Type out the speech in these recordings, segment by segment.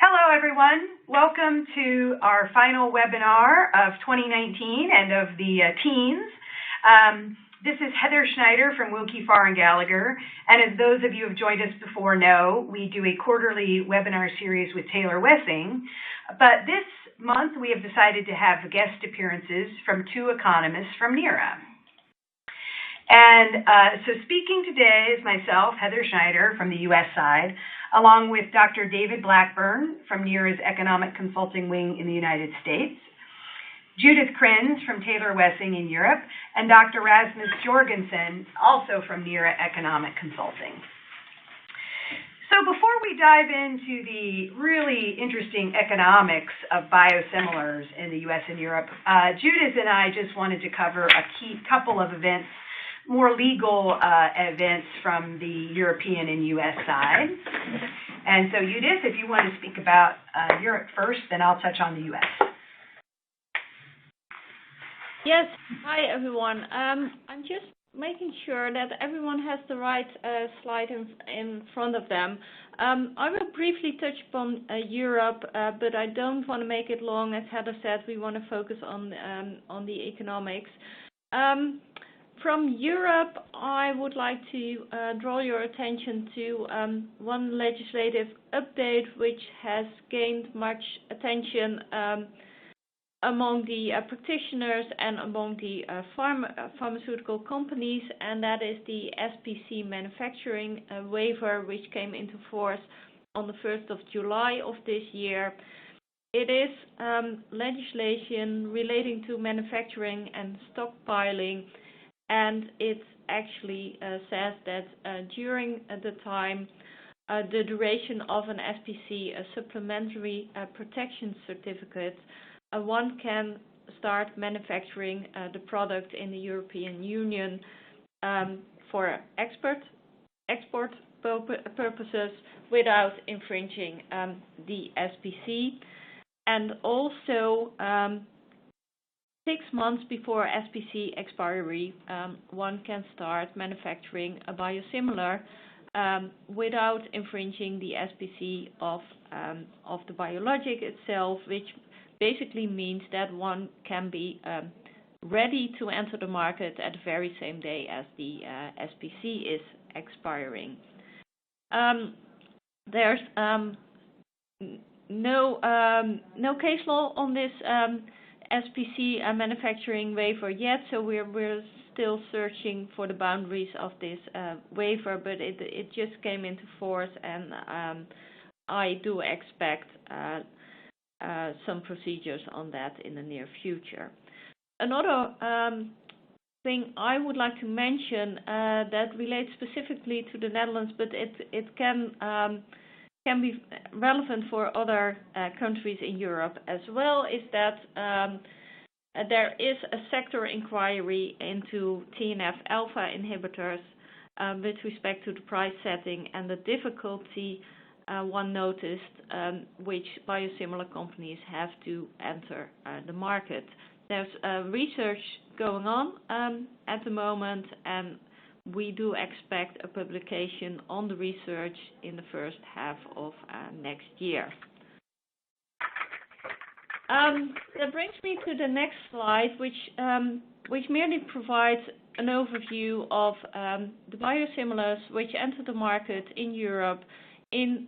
Hello, everyone. Welcome to our final webinar of 2019 and of the teens. This is Heather Schneider from Wilkie Farr and Gallagher. And as those of you who have joined us before know, we do a quarterly webinar series with Taylor Wessing. But this month, we have decided to have guest appearances from two economists from NERA. And so speaking today is myself, Heather Schneider, from the U.S. side, along with Dr. David Blackburn from NERA's Economic Consulting Wing in the United States, Judith Krenz from Taylor Wessing in Europe, and Dr. Rasmus Jorgensen, also from NERA Economic Consulting. So before we dive into the really interesting economics of biosimilars in the U.S. and Europe, Judith and I just wanted to cover a couple of events, more legal events from the European and U.S. side. And so, Judith, if you want to speak about Europe first, then I'll touch on the U.S. Yes. Hi, everyone. I'm just making sure that everyone has the right slide in front of them. I will briefly touch upon Europe, but I don't want to make it long. As Heather said, we want to focus on the economics. From Europe, I would like to draw your attention to one legislative update which has gained much attention among the practitioners and among the pharmaceutical companies, and that is the SPC manufacturing waiver, which came into force on the 1st of July of this year. It is legislation relating to manufacturing and stockpiling, and it actually says that during the time, the duration of an SPC, a supplementary protection certificate, one can start manufacturing the product in the European Union for export purposes without infringing the SPC. And also, 6 months before SPC expiry, one can start manufacturing a biosimilar without infringing the SPC of the biologic itself, which basically means that one can be ready to enter the market at the very same day as the SPC is expiring. There's no case law on this SPC manufacturing waiver yet, so we're still searching for the boundaries of this waiver, but it just came into force, and I do expect some procedures on that in the near future. Another thing I would like to mention that relates specifically to the Netherlands, but it can be relevant for other countries in Europe as well, is that there is a sector inquiry into TNF-alpha inhibitors with respect to the price setting and the difficulty one noticed which biosimilar companies have to enter the market. There's research going on at the moment, and we do expect a publication on the research in the first half of next year. That brings me to the next slide, which merely provides an overview of the biosimilars which enter the market in Europe in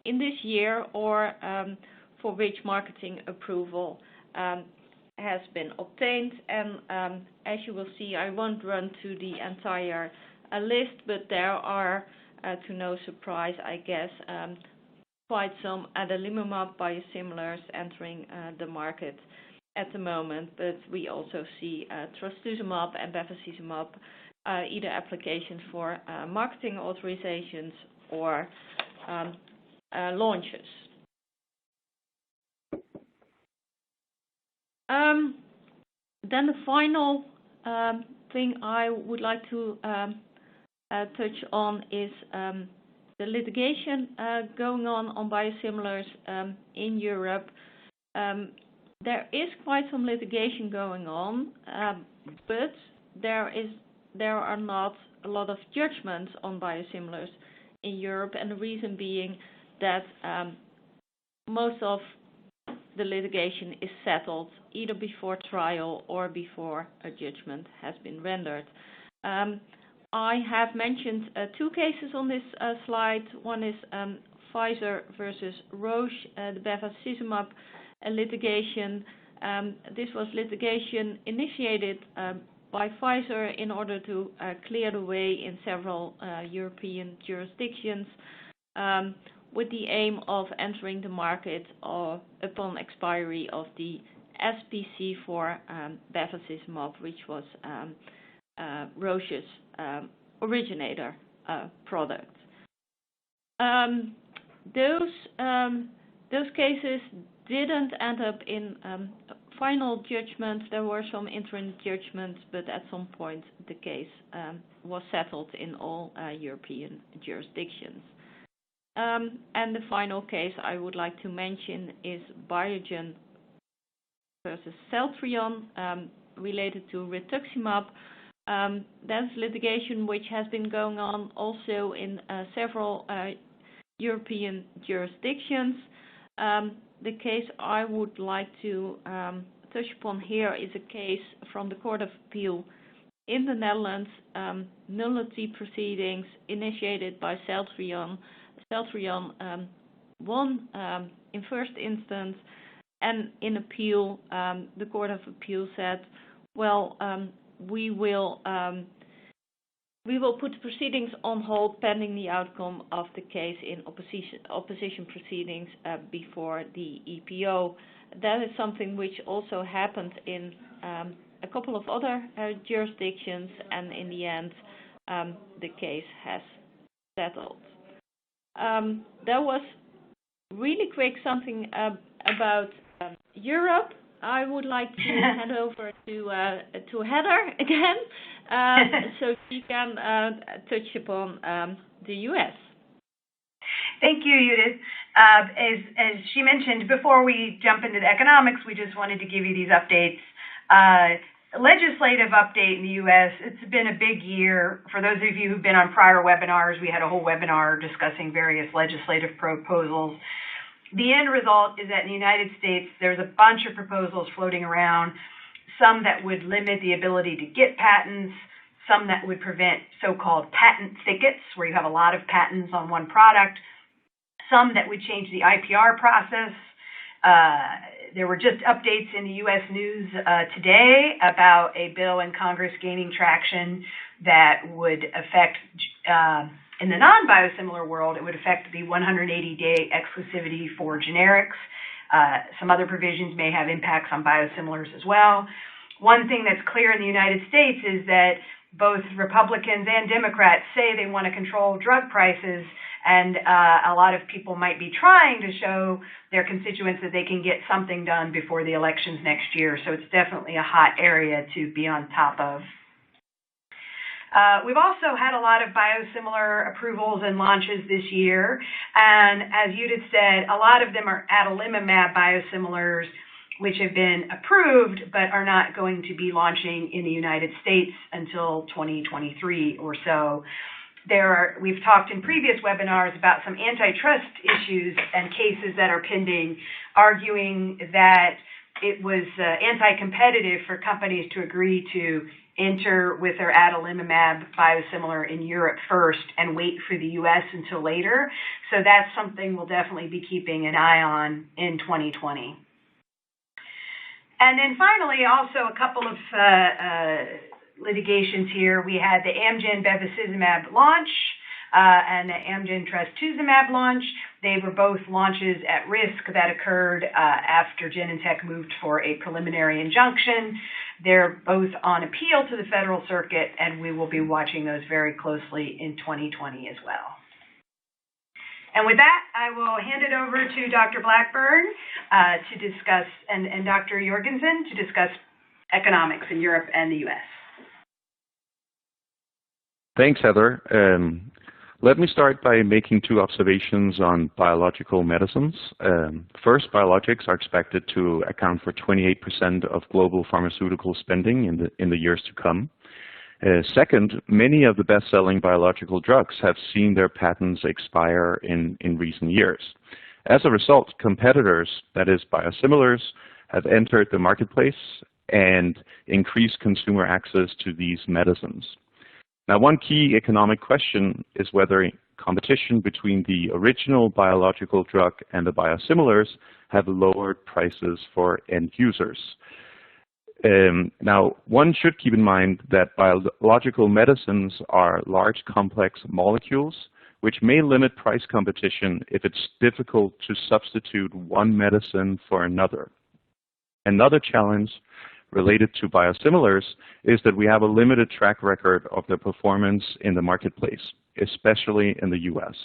this year, or for which marketing approval has been obtained. And as you will see, I won't run through the entire list, but there are, to no surprise, I guess, quite some adalimumab biosimilars entering the market at the moment. But we also see trastuzumab and bevacizumab, either applications for marketing authorizations or launches. Then the final thing I would like to touch on is the litigation going on biosimilars in Europe. There is quite some litigation going on, but there are not a lot of judgments on biosimilars in Europe, and the reason being that most of the litigation is settled either before trial or before a judgment has been rendered. I have mentioned two cases on this slide. One is Pfizer versus Roche, the bevacizumab litigation. This was litigation initiated by Pfizer in order to clear the way in several European jurisdictions with the aim of entering the market upon expiry of the SPC for bevacizumab, which was Roche's originator product. Those cases didn't end up in final judgments. There were some interim judgments, but at some point the case was settled in all European jurisdictions. And the final case I would like to mention is Biogen versus Celltrion related to rituximab. That's litigation which has been going on also in several European jurisdictions. The case I would like to touch upon here is a case from the Court of Appeal in the Netherlands, nullity proceedings initiated by Celltrion. Celltrion won in first instance, and in appeal, the Court of Appeal said, well, we will put the proceedings on hold pending the outcome of the case in opposition proceedings before the EPO. That is something which also happened in a couple of other jurisdictions, and in the end, the case has settled. That was really quick something about Europe. I would like to hand over to Heather again, so she can touch upon the U.S. Thank you, Judith. As she mentioned, before we jump into the economics, we just wanted to give you these updates. Legislative update in the U.S., it's been a big year. For those of you who've been on prior webinars, we had a whole webinar discussing various legislative proposals. The end result is that in the United States, there's a bunch of proposals floating around, some that would limit the ability to get patents, some that would prevent so-called patent thickets, where you have a lot of patents on one product, some that would change the IPR process. There were just updates in the U.S. news today about a bill in Congress gaining traction that would affect, in the non-biosimilar world, it would affect the 180-day exclusivity for generics. Some other provisions may have impacts on biosimilars as well. One thing that's clear in the United States is that both Republicans and Democrats say they want to control drug prices, and a lot of people might be trying to show their constituents that they can get something done before the elections next year. So it's definitely a hot area to be on top of. We've also had a lot of biosimilar approvals and launches this year. And as Judith said, a lot of them are adalimumab biosimilars, which have been approved but are not going to be launching in the United States until 2023 or so. We've talked in previous webinars about some antitrust issues and cases that are pending, arguing that it was anti-competitive for companies to agree to enter with their adalimumab biosimilar in Europe first and wait for the U.S. until later. So that's something we'll definitely be keeping an eye on in 2020. And then finally, also a couple of litigations here. We had the Amgen bevacizumab launch and the Amgen trastuzumab launch. They were both launches at risk that occurred after Genentech moved for a preliminary injunction. They're both on appeal to the Federal Circuit, and we will be watching those very closely in 2020 as well. And with that, I will hand it over to Dr. Blackburn to discuss, and Dr. Jorgensen to discuss economics in Europe and the U.S. Thanks, Heather. Let me start by making two observations on biological medicines. First, biologics are expected to account for 28% of global pharmaceutical spending in the years to come. Second, many of the best-selling biological drugs have seen their patents expire in recent years. As a result, competitors, that is biosimilars, have entered the marketplace and increased consumer access to these medicines. Now, one key economic question is whether competition between the original biological drug and the biosimilars have lowered prices for end users. Now, one should keep in mind that biological medicines are large, complex molecules, which may limit price competition if it's difficult to substitute one medicine for another. Another challenge related to biosimilars is that we have a limited track record of their performance in the marketplace, especially in the US.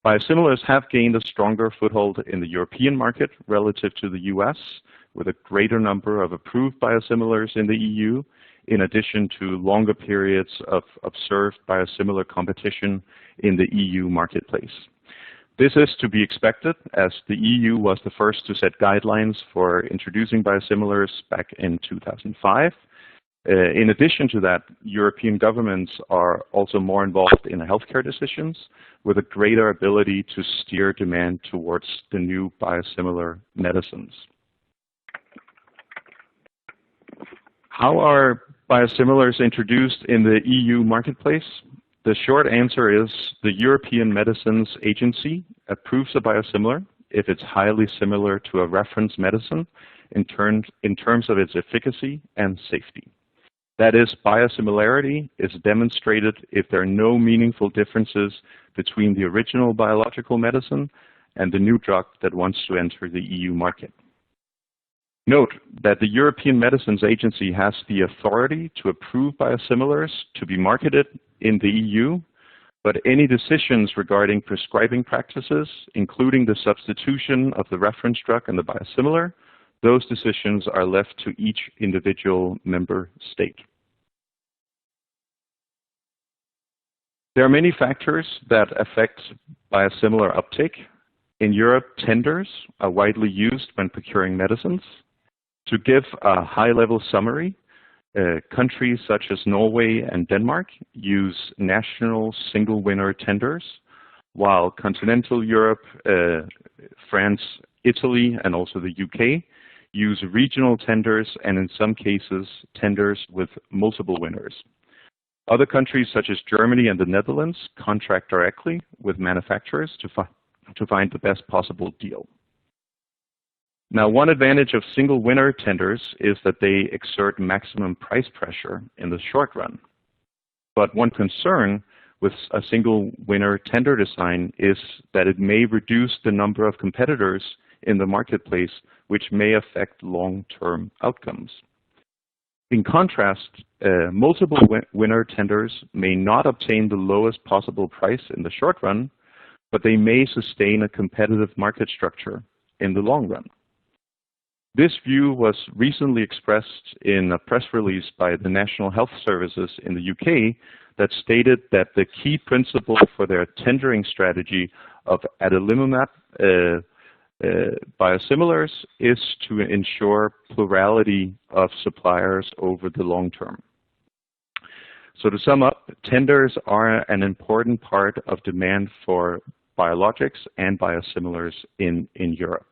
Biosimilars have gained a stronger foothold in the European market relative to the US, with a greater number of approved biosimilars in the EU, in addition to longer periods of observed biosimilar competition in the EU marketplace. This is to be expected, as the EU was the first to set guidelines for introducing biosimilars back in 2005. In addition to that, European governments are also more involved in healthcare decisions, with a greater ability to steer demand towards the new biosimilar medicines. How are biosimilars introduced in the EU marketplace? The short answer is the European Medicines Agency approves a biosimilar if it's highly similar to a reference medicine in terms of its efficacy and safety. That is, biosimilarity is demonstrated if there are no meaningful differences between the original biological medicine and the new drug that wants to enter the EU market. Note that the European Medicines Agency has the authority to approve biosimilars to be marketed in the EU, but any decisions regarding prescribing practices, including the substitution of the reference drug and the biosimilar, those decisions are left to each individual member state. There are many factors that affect biosimilar uptake. In Europe, tenders are widely used when procuring medicines. To give a high-level summary, countries such as Norway and Denmark use national single-winner tenders, while continental Europe, France, Italy, and also the UK use regional tenders, and in some cases, tenders with multiple winners. Other countries such as Germany and the Netherlands contract directly with manufacturers to find the best possible deal. Now, one advantage of single winner tenders is that they exert maximum price pressure in the short run. But one concern with a single winner tender design is that it may reduce the number of competitors in the marketplace, which may affect long-term outcomes. In contrast, multiple winner tenders may not obtain the lowest possible price in the short run, but they may sustain a competitive market structure in the long run. This view was recently expressed in a press release by the National Health Services in the UK that stated that the key principle for their tendering strategy of adalimumab biosimilars is to ensure plurality of suppliers over the long term. So to sum up, tenders are an important part of demand for biologics and biosimilars in Europe.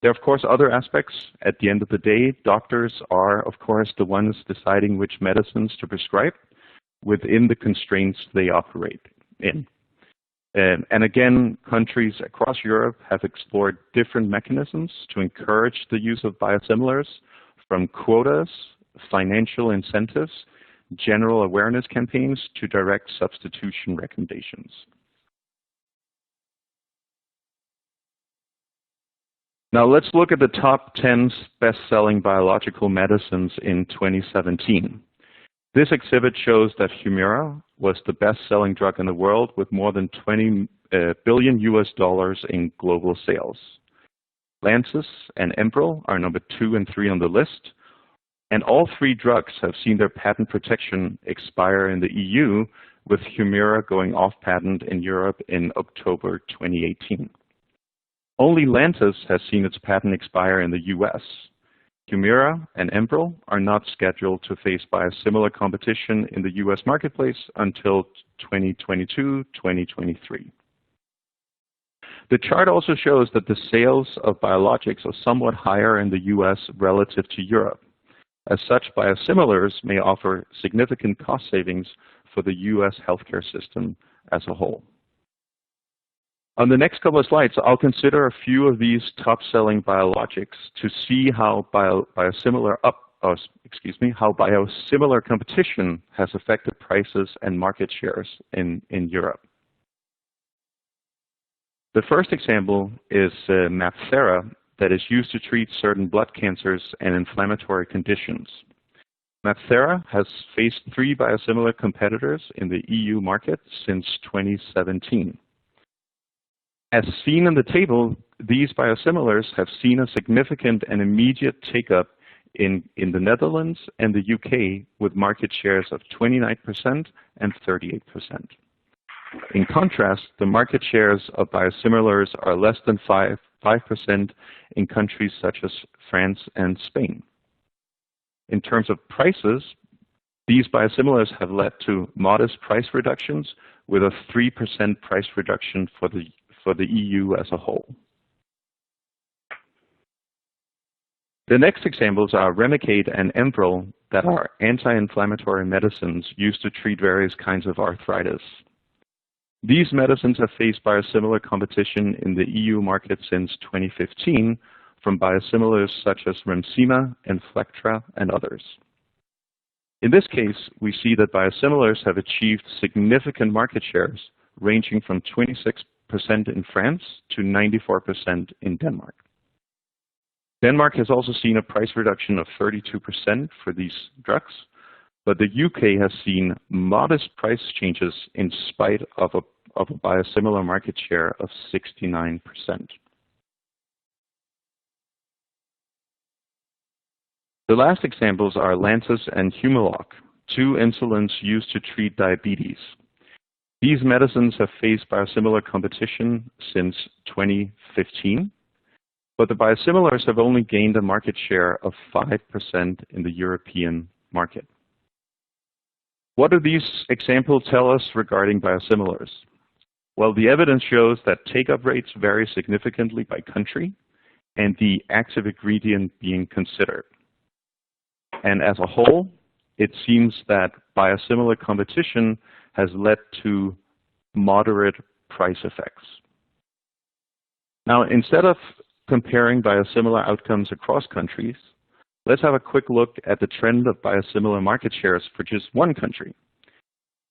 There are, of course, other aspects. At the end of the day, doctors are, of course, the ones deciding which medicines to prescribe within the constraints they operate in. And again, countries across Europe have explored different mechanisms to encourage the use of biosimilars, from quotas, financial incentives, general awareness campaigns, to direct substitution recommendations. Now let's look at the top 10 best-selling biological medicines in 2017. This exhibit shows that Humira was the best-selling drug in the world with more than $20 billion in global sales. Lantus and Enbrel are number 2 and 3 on the list, and all 3 drugs have seen their patent protection expire in the EU, with Humira going off patent in Europe in October 2018. Only Lantus has seen its patent expire in the US. Humira and Enbrel are not scheduled to face biosimilar competition in the US marketplace until 2022-2023. The chart also shows that the sales of biologics are somewhat higher in the US relative to Europe. As such, biosimilars may offer significant cost savings for the US healthcare system as a whole. On the next couple of slides, I'll consider a few of these top-selling biologics to see how biosimilar competition has affected prices and market shares in Europe. The first example is MabThera, that is used to treat certain blood cancers and inflammatory conditions. MabThera has faced 3 biosimilar competitors in the EU market since 2017. As seen in the table, these biosimilars have seen a significant and immediate take-up in the Netherlands and the UK, with market shares of 29% and 38%. In contrast, the market shares of biosimilars are less than 5% in countries such as France and Spain. In terms of prices, these biosimilars have led to modest price reductions, with a 3% price reduction for the EU as a whole. The next examples are Remicade and Enbrel, that are anti-inflammatory medicines used to treat various kinds of arthritis. These medicines have faced biosimilar competition in the EU market since 2015 from biosimilars such as Remsima, Inflectra, and others. In this case, we see that biosimilars have achieved significant market shares, ranging from 26% in France to 94% in Denmark. Denmark has also seen a price reduction of 32% for these drugs, but the UK has seen modest price changes in spite of a biosimilar market share of 69%. The last examples are Lantus and Humalog, 2 insulins used to treat diabetes. These medicines have faced biosimilar competition since 2015, but the biosimilars have only gained a market share of 5% in the European market. What do these examples tell us regarding biosimilars? Well, the evidence shows that take-up rates vary significantly by country and the active ingredient being considered. And as a whole, it seems that biosimilar competition has led to moderate price effects. Now, instead of comparing biosimilar outcomes across countries, let's have a quick look at the trend of biosimilar market shares for just one country.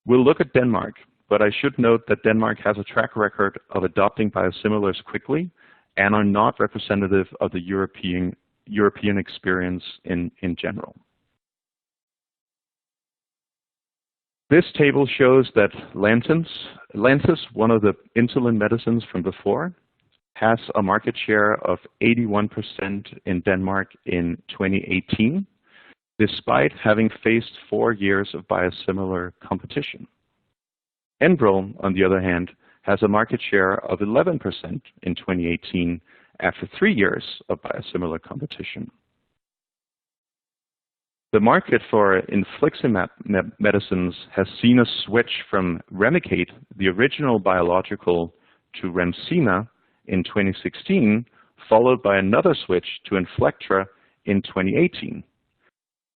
We'll look at Denmark, but I should note that Denmark has a track record of adopting biosimilars quickly and are not representative of the European experience in general. This table shows that Lantus, one of the insulin medicines from before, has a market share of 81% in Denmark in 2018, despite having faced 4 years of biosimilar competition. Enbrel, on the other hand, has a market share of 11% in 2018 after 3 years of biosimilar competition. The market for infliximab medicines has seen a switch from Remicade, the original biological, to Remsima in 2016, followed by another switch to Inflectra in 2018.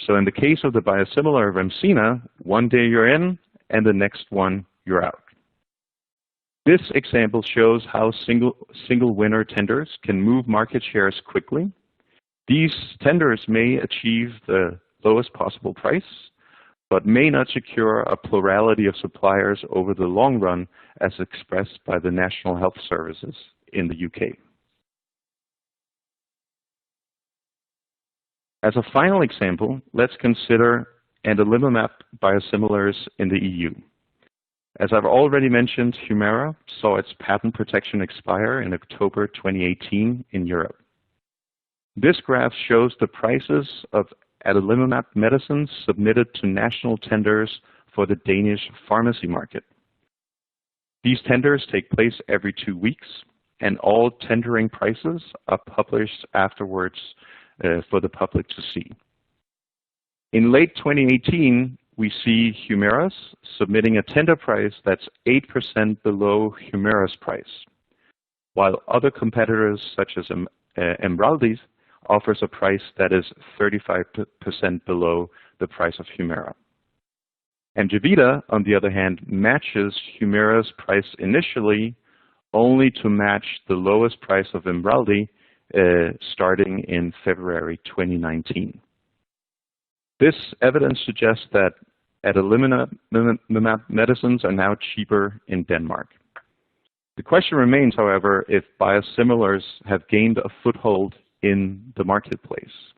So in the case of the biosimilar Remsima, one day you're in and the next one you're out. This example shows how single winner tenders can move market shares quickly. These tenders may achieve the lowest possible price, but may not secure a plurality of suppliers over the long run, as expressed by the National Health Services in the UK. As a final example, let's consider adalimumab biosimilars in the EU. As I've already mentioned, Humira saw its patent protection expire in October 2018 in Europe. This graph shows the prices of adalimumab medicines submitted to national tenders for the Danish pharmacy market. These tenders take place every 2 weeks, and all tendering prices are published afterwards for the public to see. In late 2018, we see Humira submitting a tender price that's 8% below Humira's price. while other competitors such as Emraldi offers a price that is 35% below the price of Humira. Amjevita, on the other hand, matches Humira's price initially only to match the lowest price of Emraldi starting in February 2019. This evidence suggests that adalimumab medicines are now cheaper in Denmark. The question remains, however, if biosimilars have gained a foothold in the marketplace.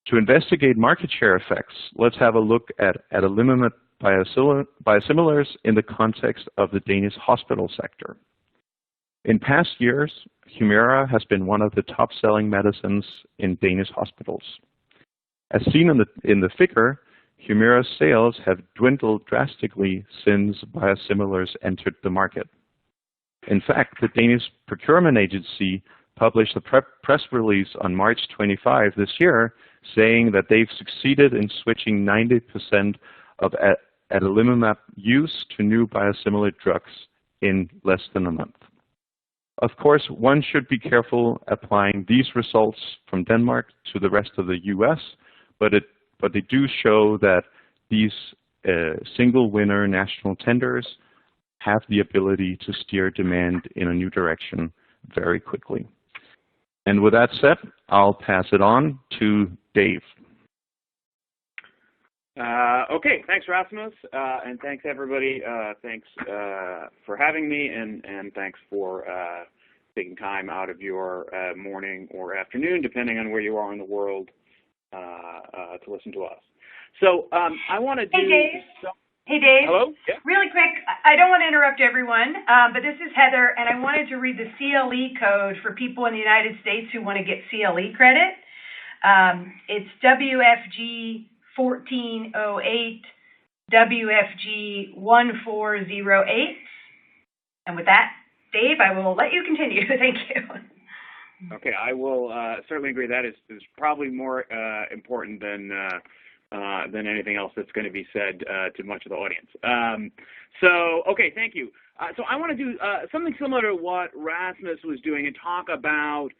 To investigate market share effects, let's have a look at adalimumab biosimilars in the context of the Danish hospital sector. In past years, Humira has been one of the top-selling medicines in Danish hospitals. As seen in the figure, Humira's sales have dwindled drastically since biosimilars entered the market. In fact, the Danish Procurement Agency published a press release on March 25 this year saying that they've succeeded in switching 90% of adalimumab use to new biosimilar drugs in less than a month. Of course, one should be careful applying these results from Denmark to the rest of the US, but they do show that these single winner national tenders have the ability to steer demand in a new direction very quickly. And with that said, I'll pass it on to Dave. Okay, thanks Rasmus, and thanks everybody. Thanks for having me, and thanks for taking time out of your morning or afternoon, depending on where you are in the world, to listen to us. So I want to do... Hey, Dave. Hey, Dave. Hello? Yeah? Really quick, I don't want to interrupt everyone, but this is Heather, and I wanted to read the CLE code for people in the United States who want to get CLE credit. It's WFG 1408, WFG 1408. And with that, Dave, I will let you continue. Thank you. Okay, I will certainly agree. That is probably more important than anything else that's going to be said to much of the audience. Okay, thank you. So I want to do something similar to what Rasmus was doing and talk about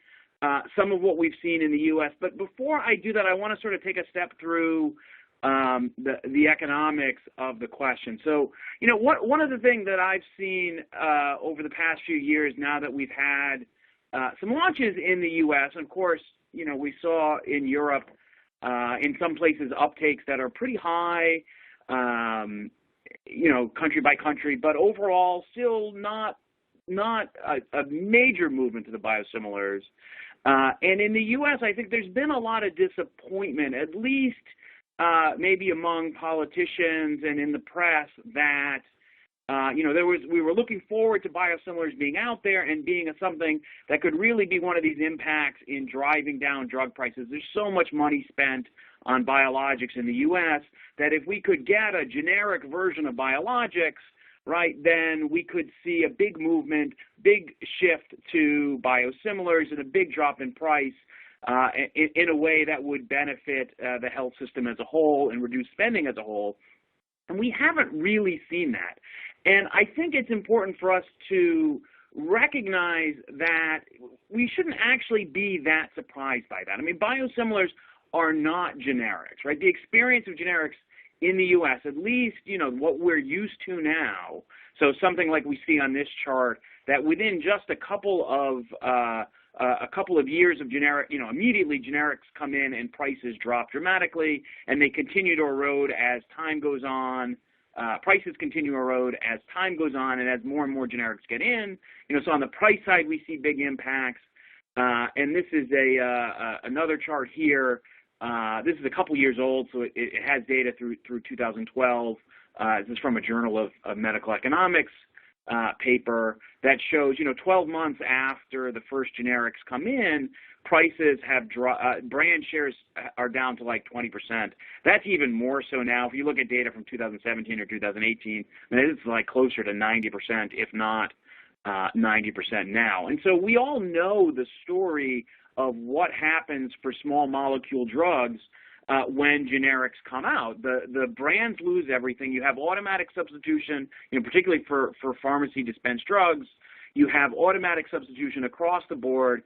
some of what we've seen in the U.S. But before I do that, I want to sort of take a step through the economics of the question. So, you know, one of the things that I've seen over the past few years, now that we've had some launches in the U.S., of course, you know, we saw in Europe, in some places, uptakes that are pretty high, you know, country by country, but overall still not a major movement to the biosimilars. And in the U.S., I think there's been a lot of disappointment, at least maybe among politicians and in the press, that you know, we were looking forward to biosimilars being out there and being something that could really be one of these impacts in driving down drug prices. There's so much money spent on biologics in the U.S. that if we could get a generic version of biologics, right, then we could see a big movement, big shift to biosimilars and a big drop in price in a way that would benefit the health system as a whole and reduce spending as a whole. And we haven't really seen that. And I think it's important for us to recognize that we shouldn't actually be that surprised by that. I mean, biosimilars are not generics, right? The experience of generics in the U.S., at least, you know, what we're used to now, so something like we see on this chart, that within just a couple of years of generic, you know, immediately generics come in and prices drop dramatically, and they continue to erode as time goes on. Prices continue to erode as time goes on, and as more and more generics get in. You know, so on the price side, we see big impacts. And this is another chart here. This is a couple years old, so it has data through 2012. This is from a Journal of Medical Economics paper that shows, you know, 12 months after the first generics come in, prices have brand shares are down to like 20%. That's even more so now. If you look at data from 2017 or 2018, I mean, it's like closer to 90%, if not 90% now. And so we all know the story of what happens for small molecule drugs when generics come out. The brands lose everything. You have automatic substitution, you know, particularly for pharmacy dispensed drugs. You have automatic substitution across the board.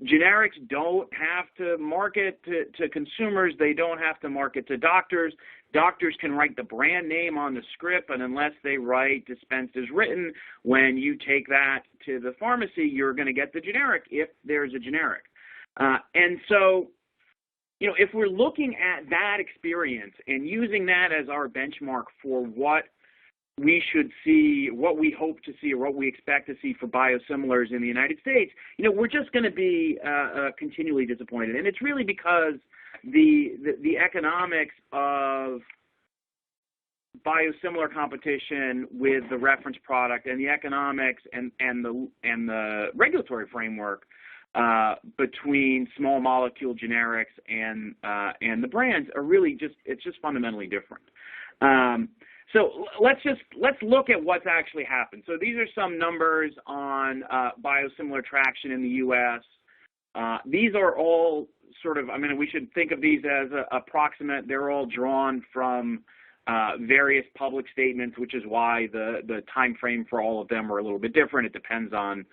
Generics don't have to market to consumers. They don't have to market to doctors. Doctors can write the brand name on the script, and unless they write dispensed as written, when you take that to the pharmacy, you're going to get the generic if there's a generic. And so, if we're looking at that experience and using that as our benchmark for what we should see, what we hope to see, or what we expect to see for biosimilars in the United States, we're just going to be continually disappointed. And it's really because the economics of biosimilar competition with the reference product and the economics and the regulatory framework between small molecule generics and the brands are really it's just fundamentally different. So let's look at what's actually happened. So these are some numbers on biosimilar traction in the U.S. These are all sort of, we should think of these as approximate. They're all drawn from various public statements, which is why the time frame for all of them are a little bit different. It depends on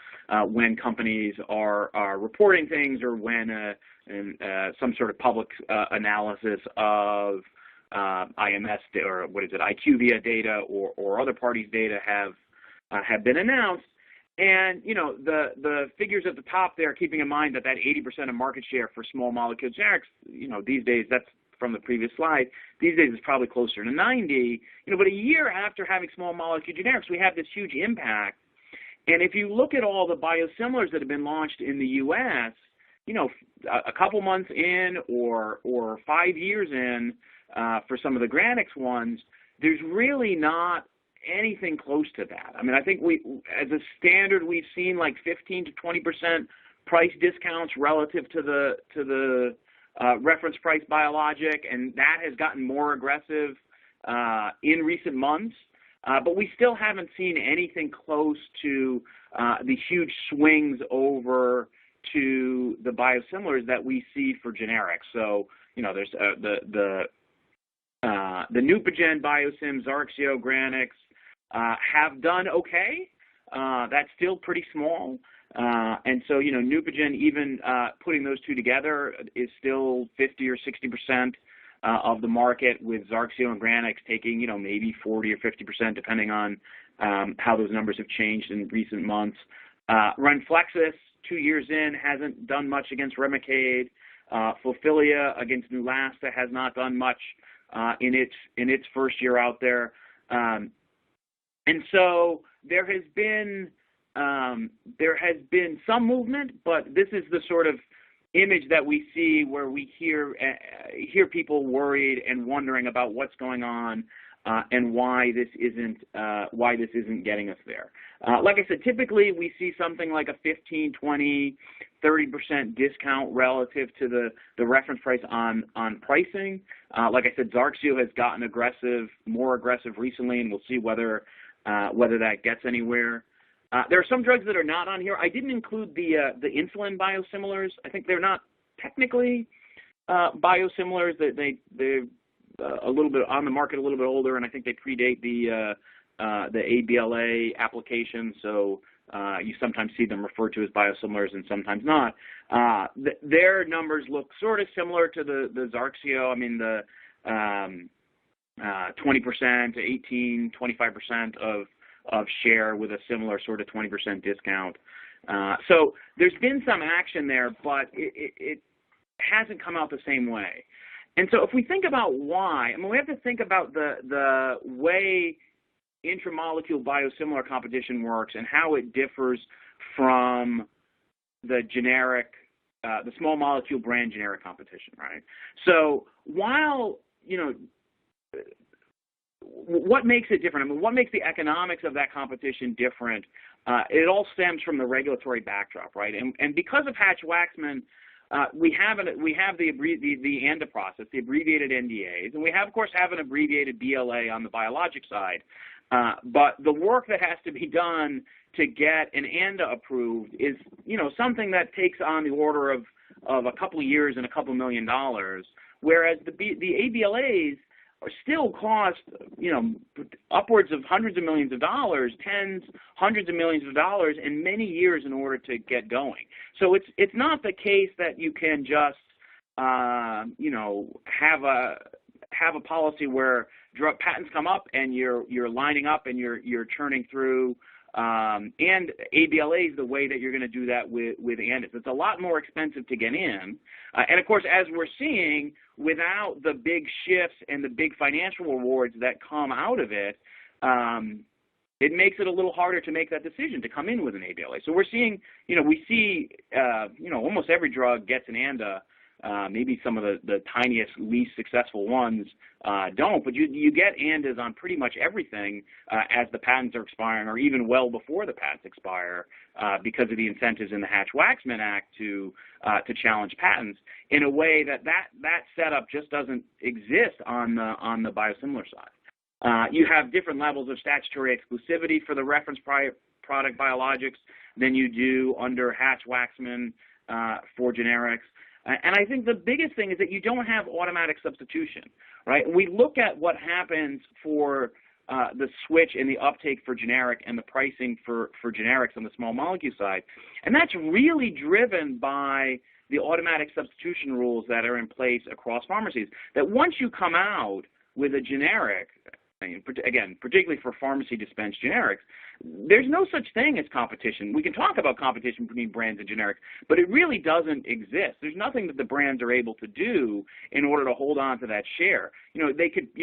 when companies are reporting things, or when some sort of public analysis of IMS or IQVIA data or other parties' data have been announced. And the figures at the top there, keeping in mind that 80% of market share for small molecule generics, these days, that's from the previous slide, these days is probably closer to 90. But a year after having small molecule generics, we have this huge impact. And if you look at all the biosimilars that have been launched in the U.S., a couple months in or 5 years in, for some of the Granix ones, there's really not anything close to that. I think as a standard, we've seen like 15 to 20% price discounts relative to the reference price biologic, and that has gotten more aggressive in recent months. But we still haven't seen anything close to the huge swings over to the biosimilars that we see for generics. So, there's the Neupogen, Biosim, Zarxio, Granix have done okay. That's still pretty small. And so, Neupogen, even putting those two together, is still 50 or 60% of the market, with Zarxio and Granix taking, maybe 40 or 50%, depending on how those numbers have changed in recent months. Renflexis, 2 years in, hasn't done much against Remicade. Fulfilia against Neulasta has not done much in its first year out there. And so there has been some movement, but this is the sort of image that we see where we hear people worried and wondering about what's going on and why this isn't getting us there. Like I said, typically we see something like a 15, 20, 30% discount relative to the reference price on pricing. Like I said, Zarxio has gotten more aggressive recently, and we'll see whether that gets anywhere. There are some drugs that are not on here. I didn't include the insulin biosimilars. I think they're not technically biosimilars. They're a little bit on the market, a little bit older, and I think they predate the ABLA application. So you sometimes see them referred to as biosimilars and sometimes not. Their numbers look sort of similar to the Zarxio. 20% 18, 25% of share with a similar sort of 20% discount. So there's been some action there, but it hasn't come out the same way. And so if we think about why, we have to think about the way intramolecule biosimilar competition works and how it differs from the generic, the small molecule brand generic competition, right? So while, what makes it different? what makes the economics of that competition different? It all stems from the regulatory backdrop, right? And because of Hatch-Waxman, we have the ANDA process, the abbreviated NDAs, and we of course have an abbreviated BLA on the biologic side. But the work that has to be done to get an ANDA approved is, something that takes on the order of a couple of years and a couple $1 million, whereas the ABLAs still cost, upwards of hundreds of millions of dollars, hundreds of millions of dollars, and many years in order to get going. So it's not the case that you can just, have a policy where drug patents come up and you're lining up and you're churning through. And ABLA is the way that you're going to do that with ANDAs. It's a lot more expensive to get in. And, of course, as we're seeing, without the big shifts and the big financial rewards that come out of it, it makes it a little harder to make that decision to come in with an ABLA. So we're seeing, almost every drug gets an ANDA. Maybe some of the tiniest, least successful ones don't, but you get ANDAs on pretty much everything as the patents are expiring, or even well before the patents expire, because of the incentives in the Hatch-Waxman Act to challenge patents in a way that setup just doesn't exist on the biosimilar side. You have different levels of statutory exclusivity for the reference product biologics than you do under Hatch-Waxman for generics. And I think the biggest thing is that you don't have automatic substitution, right? We look at what happens for the switch and the uptake for generic and the pricing for generics on the small molecule side, and that's really driven by the automatic substitution rules that are in place across pharmacies, that once you come out with a generic, again, particularly for pharmacy-dispensed generics, there's no such thing as competition. We can talk about competition between brands and generics, but it really doesn't exist. There's nothing that the brands are able to do in order to hold on to that share. You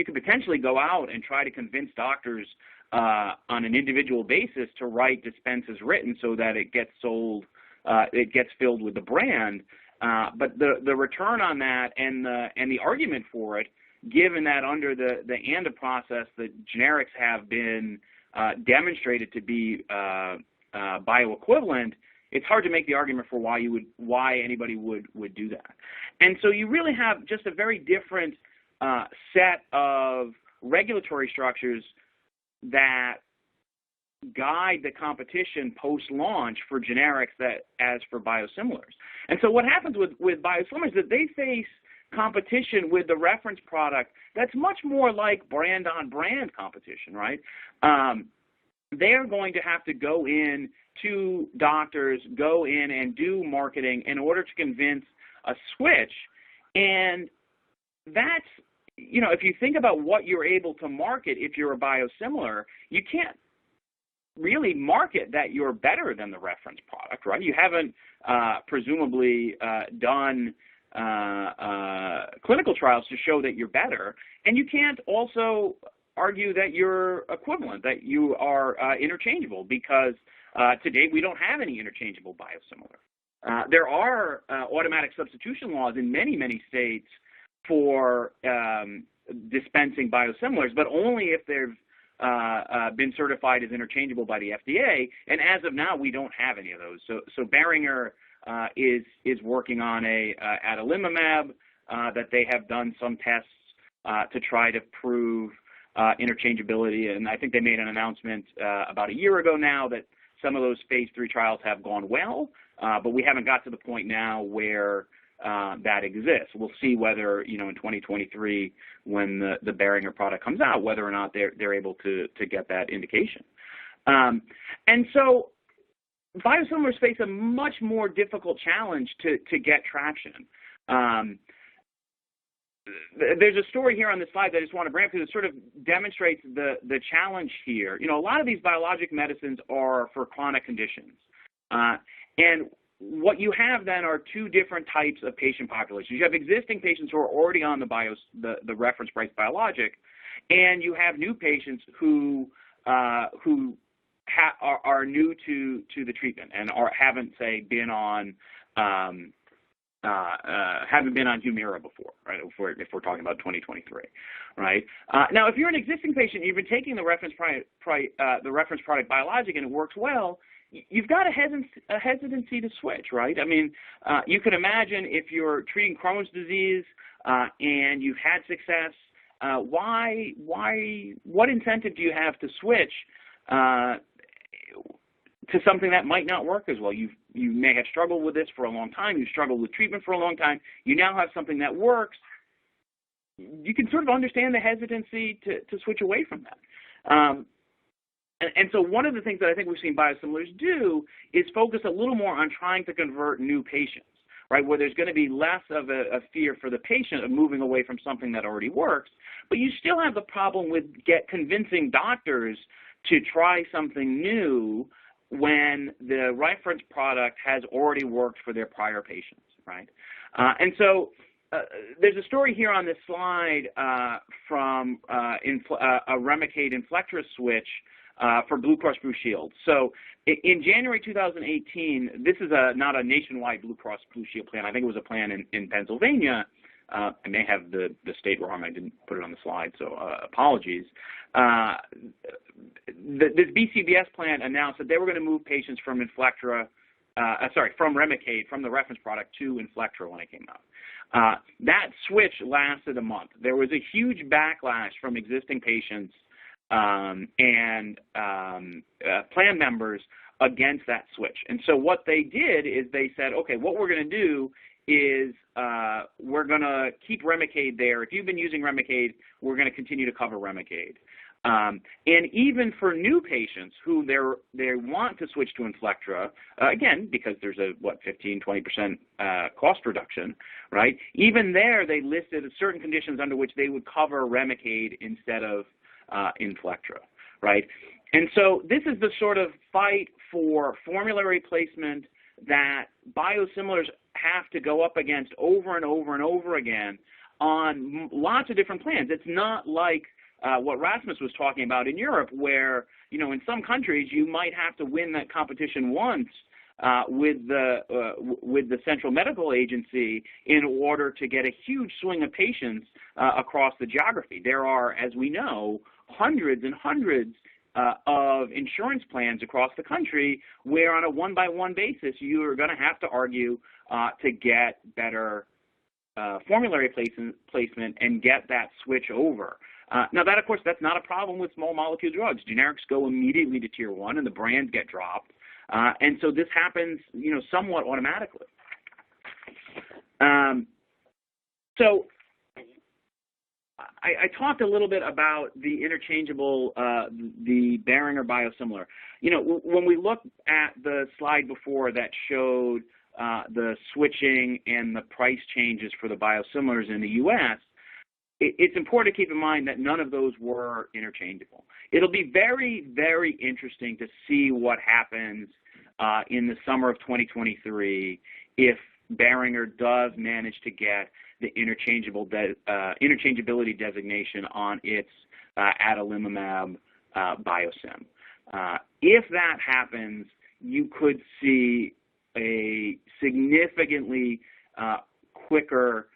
could potentially go out and try to convince doctors on an individual basis to write dispense as written so that it gets sold, it gets filled with the brand. But the return on that and the argument for it, given that under the ANDA process, the generics have been demonstrated to be bioequivalent, it's hard to make the argument for why anybody would do that. And so you really have just a very different set of regulatory structures that guide the competition post-launch for generics as for biosimilars. And so what happens with biosimilars is that they face competition with the reference product that's much more like brand-on-brand competition, right? They're going to have to go in to doctors, go in and do marketing in order to convince a switch. And that's, if you think about what you're able to market if you're a biosimilar, you can't really market that you're better than the reference product, right? You haven't presumably done clinical trials to show that you're better, and you can't also argue that you're equivalent, that you are interchangeable, because to date we don't have any interchangeable biosimilar. There are automatic substitution laws in many, many states for dispensing biosimilars, but only if they've been certified as interchangeable by the FDA, and as of now we don't have any of those. So Boehringer is working on a adalimumab that they have done some tests to try to prove interchangeability, and I think they made an announcement about a year ago now that some of those phase 3 trials have gone well, but we haven't got to the point now where that exists. We'll see whether, in 2023, when the Boehringer product comes out, whether or not they're able to get that indication. And so biosimilars face a much more difficult challenge to get traction. There's a story here on this slide that I just want to bring up because it sort of demonstrates the challenge here. A lot of these biologic medicines are for chronic conditions. And what you have then are two different types of patient populations. You have existing patients who are already on the reference price biologic, and you have new patients who are new to the treatment and haven't, say, been on Humira before, right? If we're talking about 2023, right? Now, if you're an existing patient, you've been taking the reference product biologic, and it works well, you've got a hesitancy to switch, right? I mean, you can imagine if you're treating Crohn's disease and you've had success, what incentive do you have to switch to something that might not work as well? You may have struggled with this for a long time. You've struggled with treatment for a long time. You now have something that works. you can sort of understand the hesitancy to switch away from that. And so one of the things that I think we've seen biosimilars do is focus a little more on trying to convert new patients, right, where there's going to be less of a fear for the patient of moving away from something that already works, but you still have the problem with convincing doctors to try something new when the reference product has already worked for their prior patients, right? And so there's a story here on this slide from a Remicade Inflectra switch for Blue Cross Blue Shield. So in January 2018, this is not a nationwide Blue Cross Blue Shield plan. I think it was a plan in Pennsylvania. I may have the state wrong. I didn't put it on the slide, so apologies. This BCBS plan announced that they were going to move patients from Inflectra, from Remicade, from the reference product to Inflectra when it came out. That switch lasted a month. There was a huge backlash from existing patients and plan members against that switch. And so what they did is they said, okay, what we're going to do is we're going to keep Remicade there. If you've been using Remicade, we're going to continue to cover Remicade. And even for new patients who they want to switch to Inflectra, again, because there's a, 15-20% cost reduction, right? Even there, they listed certain conditions under which they would cover Remicade instead of Inflectra, right? And so this is the sort of fight for formulary placement that biosimilars have to go up against over and over and over again on lots of different plans. It's not like what Rasmus was talking about in Europe, where, in some countries you might have to win that competition once with the central medical agency in order to get a huge swing of patients across the geography. There are, as we know, hundreds and hundreds of insurance plans across the country where on a one-by-one basis you are going to have to argue to get better formulary placement and get that switch over. Now, that, of course, that's not a problem with small molecule drugs. Generics go immediately to Tier 1 and the brands get dropped. And so this happens, somewhat automatically. So I talked a little bit about the interchangeable, the Boehringer biosimilar. When we look at the slide before that showed the switching and the price changes for the biosimilars in the U.S., it's important to keep in mind that none of those were interchangeable. It'll be very, very interesting to see what happens in the summer of 2023 if Boehringer does manage to get the interchangeability designation on its adalimumab biosim. If that happens, you could see a significantly quicker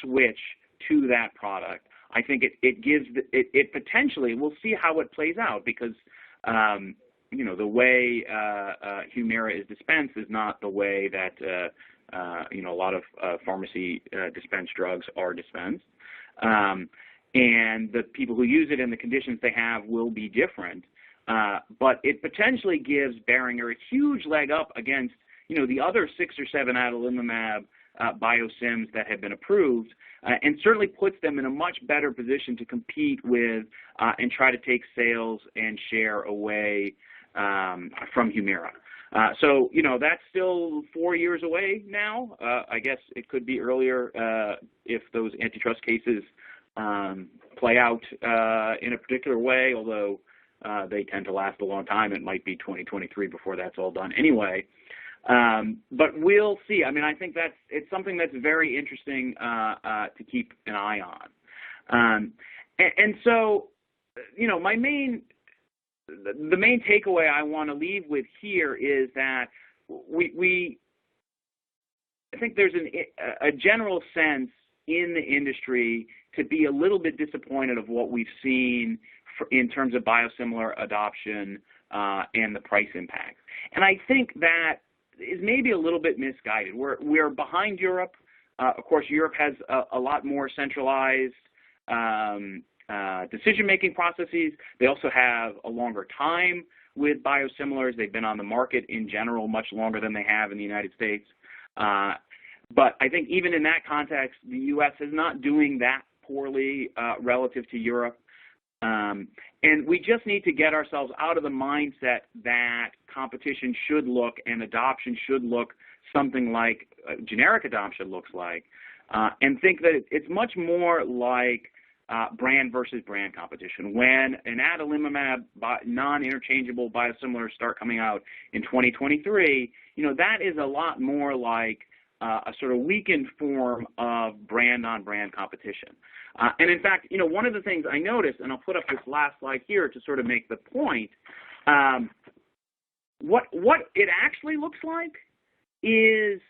switch to that product. I think it gives it potentially. We'll see how it plays out because the way Humira is dispensed is not the way that a lot of pharmacy dispensed drugs are dispensed, and the people who use it and the conditions they have will be different. But it potentially gives Boehringer a huge leg up against the other 6 or 7 adalimumab biosims that have been approved, and certainly puts them in a much better position to compete with and try to take sales and share away from Humira. So, that's still 4 years away now. I guess it could be earlier if those antitrust cases play out in a particular way, although they tend to last a long time. It might be 2023 before that's all done anyway. But we'll see. I mean, I think it's something that's very interesting to keep an eye on. And so, the main takeaway I want to leave with here is that I think there's a general sense in the industry to be a little bit disappointed of what we've seen in terms of biosimilar adoption and the price impact. And I think that is maybe a little bit misguided. We're behind Europe. Of course, Europe has a lot more centralized decision-making processes. They also have a longer time with biosimilars. They've been on the market in general much longer than they have in the United States. But I think even in that context, the U.S. is not doing that poorly relative to Europe. And we just need to get ourselves out of the mindset that competition should look and adoption should look something like generic adoption looks like, and think that it's much more like brand versus brand competition. When an adalimumab non-interchangeable biosimilars start coming out in 2023, that is a lot more like a sort of weakened form of brand-on-brand competition. And in fact, one of the things I noticed, and I'll put up this last slide here to sort of make the point, what it actually looks like is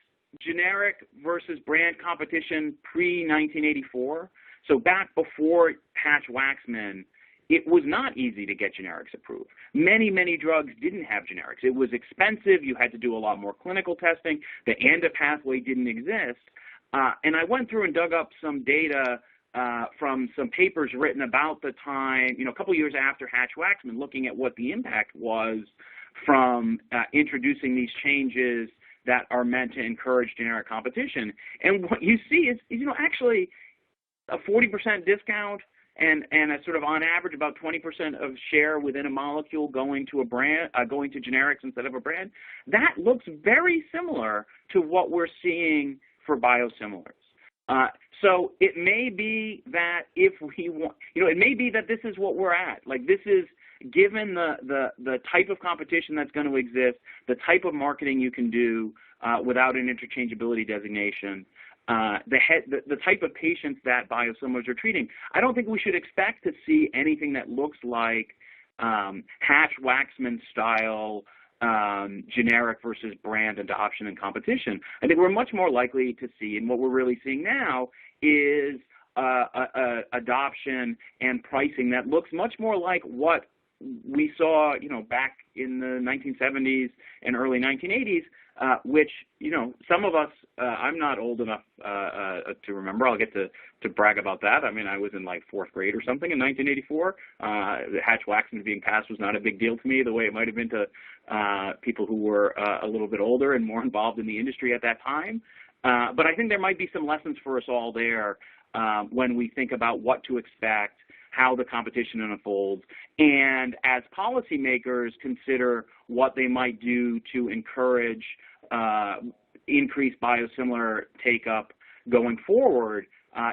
generic versus brand competition pre-1984. So back before Hatch-Waxman, it was not easy to get generics approved. Many, many drugs didn't have generics. It was expensive. You had to do a lot more clinical testing. The ANDA pathway didn't exist. And I went through and dug up some data from some papers written about the time, a couple years after Hatch-Waxman, looking at what the impact was from introducing these changes that are meant to encourage generic competition. And what you see is actually a 40% discount and a sort of on average about 20% of share within a molecule going to a brand, going to generics instead of a brand. That looks very similar to what we're seeing for biosimilars. So it may be that if we want, it may be that this is what we're at. Like this is, given the type of competition that's going to exist, the type of marketing you can do without an interchangeability designation, the type of patients that biosimilars are treating, I don't think we should expect to see anything that looks like Hatch-Waxman style generic versus brand adoption and competition. I think we're much more likely to see, and what we're really seeing now is adoption and pricing that looks much more like what we saw, back in the 1970s and early 1980s, which, some of us, I'm not old enough to remember. I'll get to brag about that. I mean, I was in like 4th grade or something in 1984. The Hatch-Waxman being passed was not a big deal to me the way it might have been to people who were a little bit older and more involved in the industry at that time. But I think there might be some lessons for us all there when we think about what to expect, how the competition unfolds, and as policymakers consider what they might do to encourage increased biosimilar take-up going forward.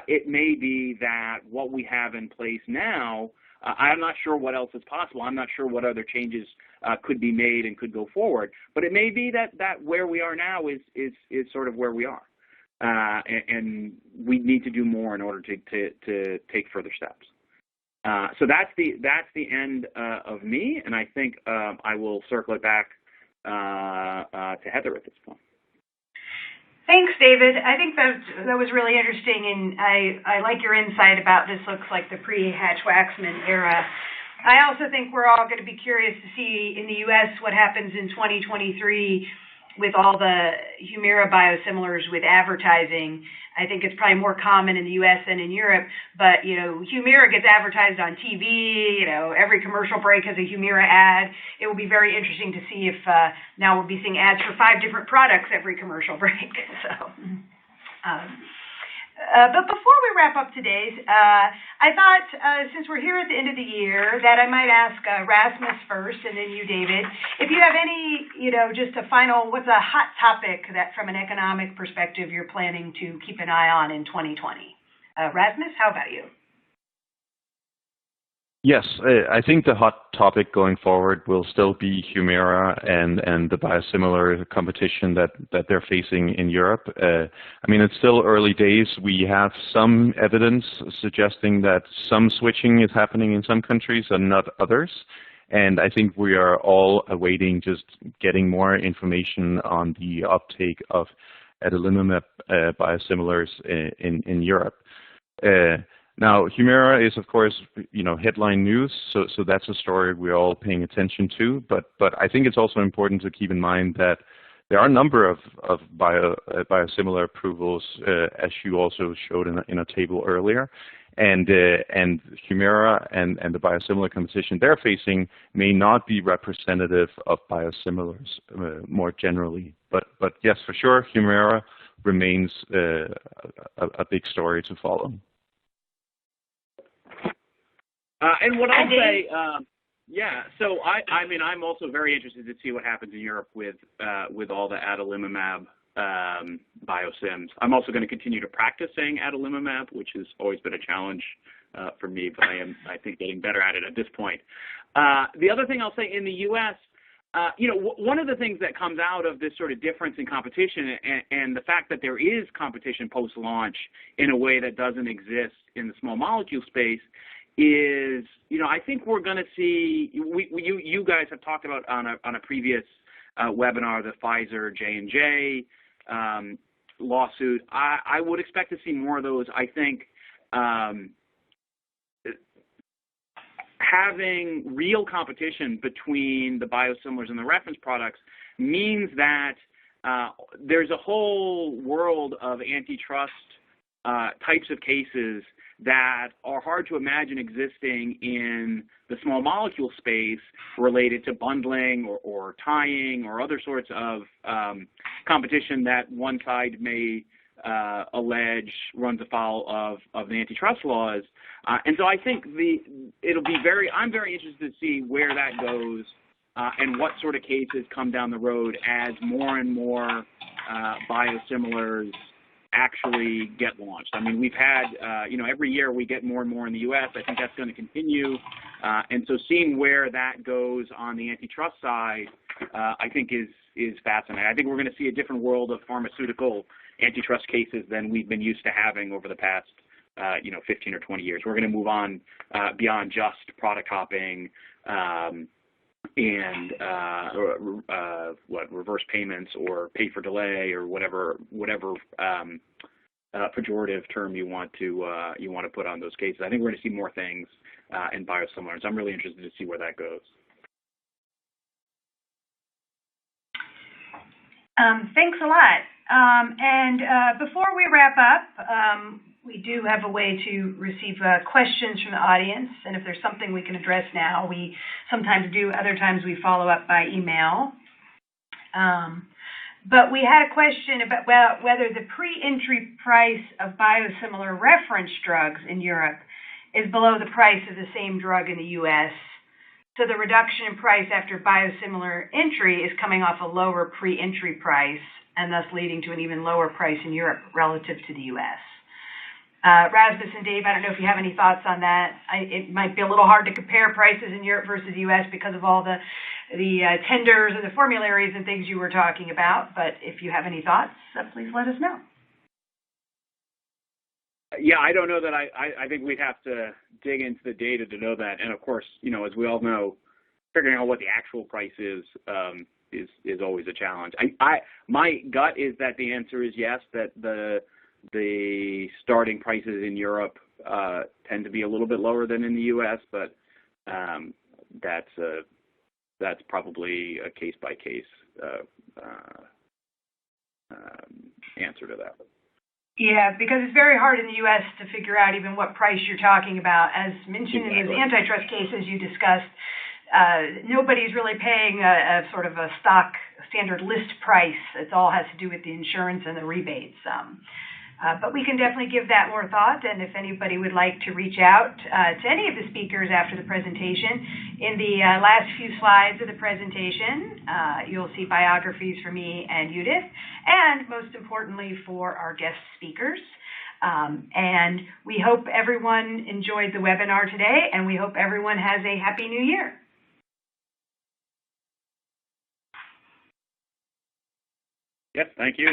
It may be that what we have in place now, I'm not sure what else is possible. I'm not sure what other changes could be made and could go forward. But it may be that where we are now is sort of where we are. And we need to do more in order to take further steps. So that's the end of me, and I think I will circle it back to Heather at this point. Thanks, David. I think that was really interesting, and I like your insight about this looks like the pre-Hatch-Waxman era. I also think we're all going to be curious to see in the U.S. what happens in 2023 with all the Humira biosimilars with advertising. I think it's probably more common in the U.S. than in Europe, but, Humira gets advertised on TV, every commercial break has a Humira ad. It will be very interesting to see if now we'll be seeing ads for 5 different products every commercial break. But before we wrap up today's, I thought, since we're here at the end of the year, that I might ask Rasmus first, and then you, David, if you have any, just a final, what's a hot topic that from an economic perspective you're planning to keep an eye on in 2020? Rasmus, how about you? Yes, I think the hot topic going forward will still be Humira and the biosimilar competition that they're facing in Europe. I mean, it's still early days. We have some evidence suggesting that some switching is happening in some countries and not others. And I think we are all awaiting just getting more information on the uptake of adalimumab biosimilars in Europe. Now, Humira is, of course, headline news, so that's a story we're all paying attention to. But I think it's also important to keep in mind that there are a number of biosimilar approvals, as you also showed in a table earlier, and Humira and the biosimilar competition they're facing may not be representative of biosimilars more generally. But yes, for sure, Humira remains a big story to follow. And what I'll say, yeah. So I mean, I'm also very interested to see what happens in Europe with all the adalimumab biosims. I'm also going to continue to practice saying adalimumab, which has always been a challenge for me, but I think, getting better at it at this point. The other thing I'll say in the U.S., one of the things that comes out of this sort of difference in competition and the fact that there is competition post-launch in a way that doesn't exist in the small molecule space is, I think we're going to see, you guys have talked about on a previous webinar, the Pfizer J&J lawsuit. I would expect to see more of those. I think having real competition between the biosimilars and the reference products means that there's a whole world of antitrust types of cases that are hard to imagine existing in the small molecule space related to bundling or tying or other sorts of competition that one side may allege runs afoul of the antitrust laws. And so I think I'm very interested to see where that goes and what sort of cases come down the road as more and more biosimilars actually get launched. I mean, we've had, every year we get more and more in the U.S. I think that's going to continue. And so seeing where that goes on the antitrust side, I think is fascinating. I think we're going to see a different world of pharmaceutical antitrust cases than we've been used to having over the past, 15 or 20 years. We're going to move on beyond just product hopping and reverse payments or pay for delay or whatever pejorative term you want to put on those cases. I think we're going to see more things in biosimilars. I'm really interested to see where that goes. Thanks a lot. And before we wrap up, we do have a way to receive questions from the audience, and if there's something we can address now, we sometimes do, other times we follow up by email. But we had a question about whether the pre-entry price of biosimilar reference drugs in Europe is below the price of the same drug in the U.S., so the reduction in price after biosimilar entry is coming off a lower pre-entry price and thus leading to an even lower price in Europe relative to the U.S. Rasmus and Dave, I don't know if you have any thoughts on that. It might be a little hard to compare prices in Europe versus the U.S. because of all the tenders and the formularies and things you were talking about, but if you have any thoughts, please let us know. Yeah, I don't know that I think we'd have to dig into the data to know that. And of course, as we all know, figuring out what the actual price is always a challenge. My gut is that the answer is yes, that the starting prices in Europe tend to be a little bit lower than in the U.S., but that's probably a case by case answer to that. Yeah, because it's very hard in the U.S. to figure out even what price you're talking about. As mentioned in those antitrust cases you discussed, nobody's really paying a sort of a stock standard list price. It all has to do with the insurance and the rebates. But we can definitely give that more thought, and if anybody would like to reach out to any of the speakers after the presentation, in the last few slides of the presentation, you'll see biographies for me and Judith, and most importantly for our guest speakers. And we hope everyone enjoyed the webinar today, and we hope everyone has a Happy New Year. Yes, thank you.